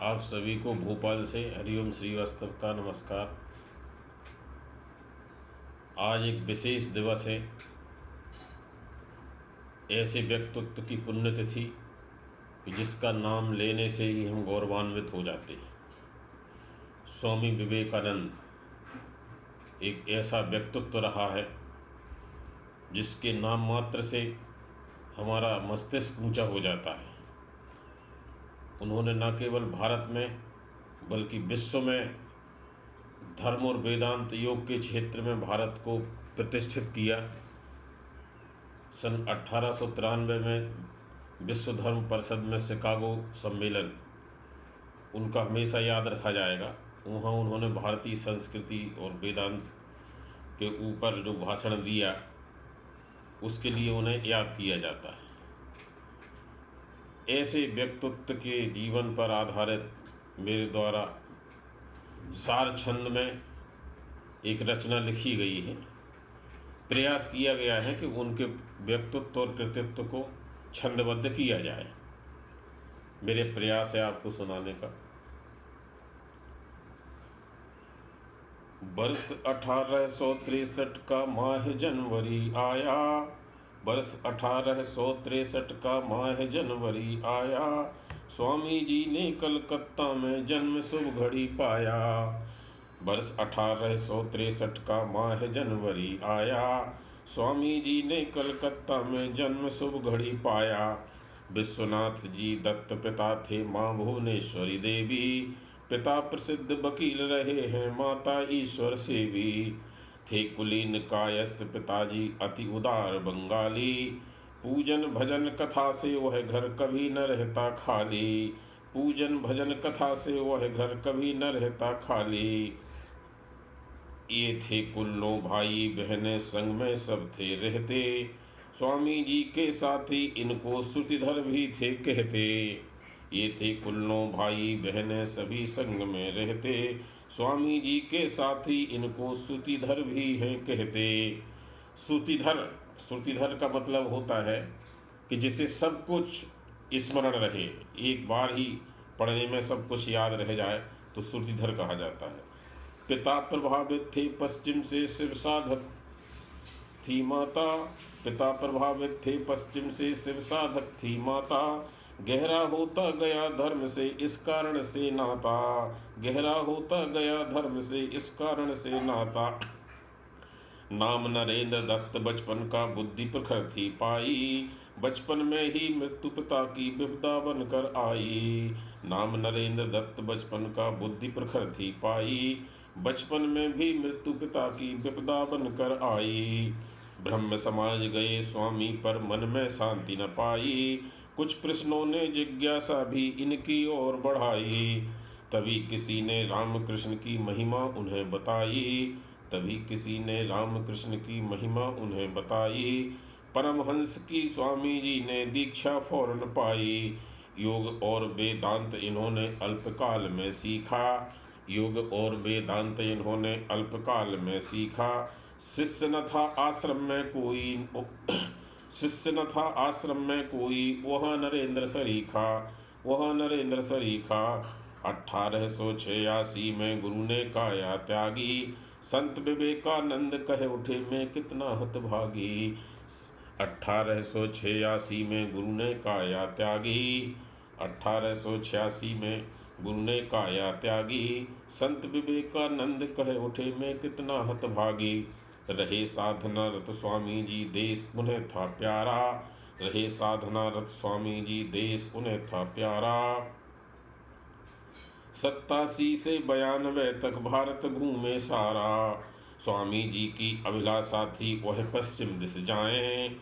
आप सभी को भोपाल से हरिओम श्रीवास्तव का नमस्कार। आज एक विशेष दिवस है। ऐसे व्यक्तित्व की पुण्यतिथि कि जिसका नाम लेने से ही हम गौरवान्वित हो जाते हैं। स्वामी विवेकानंद एक ऐसा व्यक्तित्व रहा है जिसके नाम मात्र से हमारा मस्तिष्क ऊंचा हो जाता है। उन्होंने न केवल भारत में बल्कि विश्व में धर्म और वेदांत योग के क्षेत्र में भारत को प्रतिष्ठित किया। सन 1893 में विश्व धर्म परिषद में शिकागो सम्मेलन उनका हमेशा याद रखा जाएगा। वहाँ उन्होंने भारतीय संस्कृति और वेदांत के ऊपर जो भाषण दिया उसके लिए उन्हें याद किया जाता है। ऐसे व्यक्तित्व के जीवन पर आधारित मेरे द्वारा सार छंद में एक रचना लिखी गई है। प्रयास किया गया है कि उनके व्यक्तित्व और कृतित्व को छंदबद्ध किया जाए। मेरे प्रयास है आपको सुनाने का। वर्ष 1863 का माह जनवरी आया, वर्ष 1863 का माह जनवरी आया, स्वामी जी ने कलकत्ता में जन्म शुभ घड़ी पाया। वर्ष 1863 का माह जनवरी आया, स्वामी जी ने कलकत्ता में जन्म शुभ घड़ी पाया। विश्वनाथ जी दत्त पिता थे, माँ भुवनेश्वरी देवी, पिता प्रसिद्ध वकील रहे हैं, माता ईश्वर सेवी। थे कुलीन कायस्थ पिताजी अति उदार बंगाली, पूजन भजन कथा से वह घर कभी न रहता खाली, पूजन भजन कथा से वह घर कभी न रहता खाली। ये थे कुल्लों भाई बहनें संग में सब थे रहते, स्वामी जी के साथी इनको श्रुतिधर भी थे कहते। ये थे कुल्लों भाई बहनें सभी संग में रहते, स्वामी जी के साथी इनको श्रुतिधर भी हैं कहते। श्रुतिधर, श्रुतिधर का मतलब होता है कि जिसे सब कुछ स्मरण रहे, एक बार ही पढ़ने में सब कुछ याद रह जाए तो श्रुतिधर कहा जाता है। पिता प्रभावित थे पश्चिम से, शिव साधक थी माता, पिता प्रभावित थे पश्चिम से, शिव साधक थी माता। गहरा होता गया धर्म से इस कारण से नाता, गहरा होता गया धर्म से इस कारण से नाता। नाम नरेंद्र दत्त बचपन का बुद्धि प्रखर थी पाई, बचपन में ही मृत्यु पिता की विपदा बनकर आई। नाम नरेंद्र दत्त बचपन का बुद्धि प्रखर थी पाई, बचपन में भी मृत्यु पिता की विपदा बनकर आई। ब्रह्म समाज गए स्वामी पर मन में शांति न पाई, कुछ प्रश्नों ने जिज्ञासा भी इनकी ओर बढ़ाई। तभी किसी ने रामकृष्ण की महिमा उन्हें बताई, तभी किसी ने रामकृष्ण की महिमा उन्हें बताई। परमहंस की स्वामी जी ने दीक्षा फौरन पाई, योग और वेदांत इन्होंने अल्पकाल में सीखा, योग और वेदांत इन्होंने अल्पकाल में सीखा। शिष्य न था आश्रम में कोई, शिष्य न था आश्रम में कोई, वहाँ नरेंद्र सरीखा, वहाँ नरेंद्र सरीखा। 1886 में गुरु ने काया त्यागी, संत विवेकानंद कहे उठे मैं कितना हतभागी। 1886 में गुरु ने काया त्यागी, 1886 में गुरु ने काया त्यागी, संत विवेकानंद कहे उठे मैं कितना हतभागी। रहे साधना रत स्वामी जी देश उन्हें था प्यारा, रहे साधना रत स्वामी जी देश उन्हें था प्यारा। 87 से 92 तक भारत घूमे सारा, स्वामी जी की अभिलाषा थी वह पश्चिम दिश जाएं,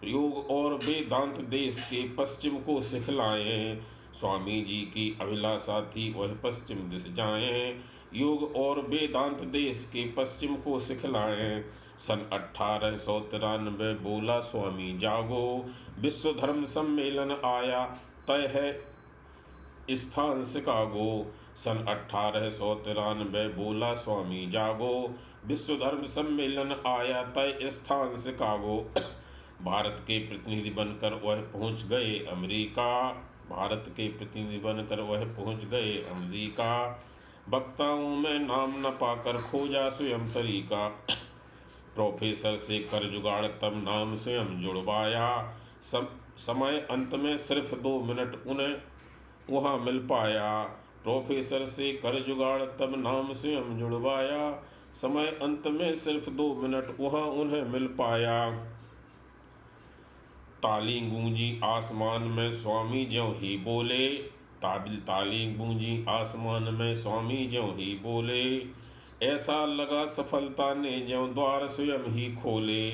योग और वेदांत देश के पश्चिम को सिखलाएं। स्वामी जी की अभिलाषा थी वह पश्चिम दिश जाएं, योग और वेदांत देश के पश्चिम को सिखलाएं। सन 1893 बोला स्वामी जागो, विश्व धर्म सम्मेलन आया तय है स्थान शिकागो। सन 1893 बोला स्वामी जागो, विश्व धर्म सम्मेलन आया तय स्थान शिकागो। भारत के प्रतिनिधि बनकर वह पहुंच गए अमेरिका, भारत के प्रतिनिधि बनकर वह पहुँच गए अमेरिका। वक्ताओं में नाम न पाकर खोजा स्वयं तरीका, प्रोफेसर से कर जुगाड़ तब नाम स्वयं जुड़वाया। समय अंत में सिर्फ 2 मिनट उन्हें वहाँ मिल पाया। प्रोफेसर से कर जुगाड़ तब नाम स्वयं जुड़वाया, समय अंत में सिर्फ 2 मिनट वहाँ उन्हें मिल पाया। ताली गूंजी आसमान में स्वामी ज्यों ही बोले, ताली गूंजी आसमान में स्वामी ज्यों ही बोले, ऐसा लगा सफलता ने ज्यों द्वार स्वयं ही खोले।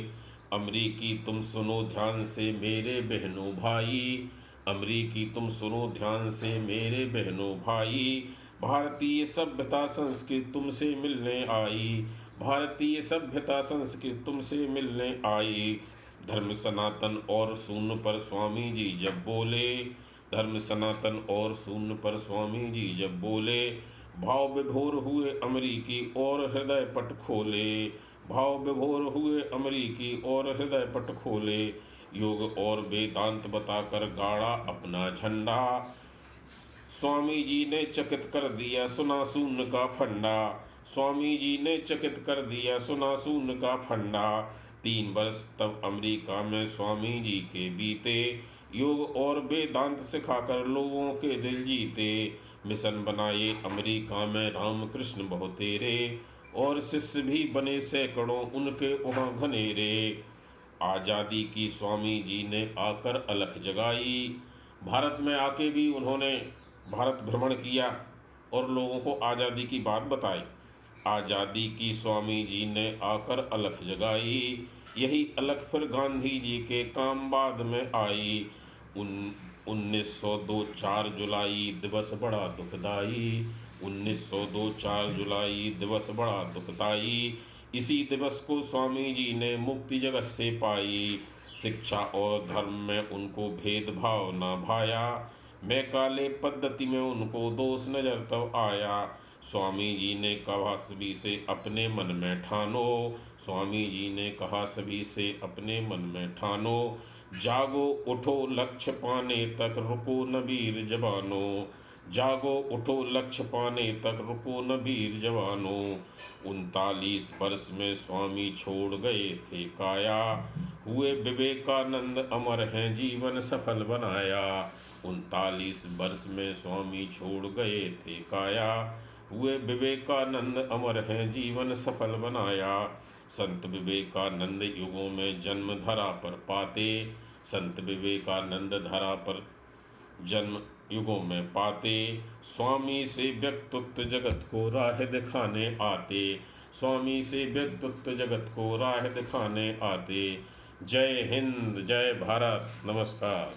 अमरीकी तुम सुनो ध्यान से मेरे बहनों भाई, अमरीकी तुम सुनो ध्यान से मेरे बहनों भाई, भारतीय सभ्यता संस्कृति तुमसे मिलने आई, भारतीय सभ्यता संस्कृति तुमसे मिलने आई। धर्म सनातन और शून्य पर स्वामी जी जब बोले, धर्म सनातन और शून्य पर स्वामी जी जब बोले, भाव विभोर हुए अमरीकी और हृदय पट खोले, भाव विभोर हुए अमरीकी और हृदय पट खोले। योग और वेदांत बताकर गाड़ा अपना झंडा, स्वामी जी ने चकित कर दिया सुना शून्य का फंडा, स्वामी जी ने चकित कर दिया सुना शून्य का फंडा। 3 वर्ष तब अमेरिका में स्वामी जी के बीते, योग और वेदांत सिखाकर लोगों के दिल जीते। मिशन बनाए अमेरिका में रामकृष्ण बहुतेरे, और शिष्य भी बने सैकड़ों उनके वहाँ घनेरे। आज़ादी की स्वामी जी ने आकर अलख जगाई, भारत में आके भी उन्होंने भारत भ्रमण किया और लोगों को आज़ादी की बात बताई। आज़ादी की स्वामी जी ने आकर अलख जगाई, यही अलख फिर गांधी जी के काम बाद में आई। 1902 4 जुलाई दिवस बड़ा दुखदाई, 1902 4 जुलाई दिवस बड़ा दुखदाई। इसी दिवस को स्वामी जी ने मुक्ति जगत से पाई। शिक्षा और धर्म में उनको भेदभाव न भाया, मैं काले पद्धति में उनको दोष नजर तब आया। स्वामी जी ने कहा सभी से अपने मन में ठानो, स्वामी जी ने कहा सभी से अपने मन में ठानो, जागो उठो लक्ष्य पाने तक रुको न वीर जवानों, जागो उठो लक्ष्य पाने तक रुको न वीर जवानों। 39 वर्ष में स्वामी छोड़ गए थे काया, हुए विवेकानंद अमर हैं जीवन सफल बनाया। 39 वर्ष में स्वामी छोड़ गए थे काया, हुए विवेकानंद अमर हैं जीवन सफल बनाया। संत विवेकानंद युगों में जन्म धरा पर पाते, संत विवेकानंद धरा पर जन्म युगों में पाते। स्वामी से व्यक्तित्व जगत को राह दिखाने आते, स्वामी से व्यक्तित्व जगत को राह दिखाने आते। जय हिंद, जय भारत, नमस्कार।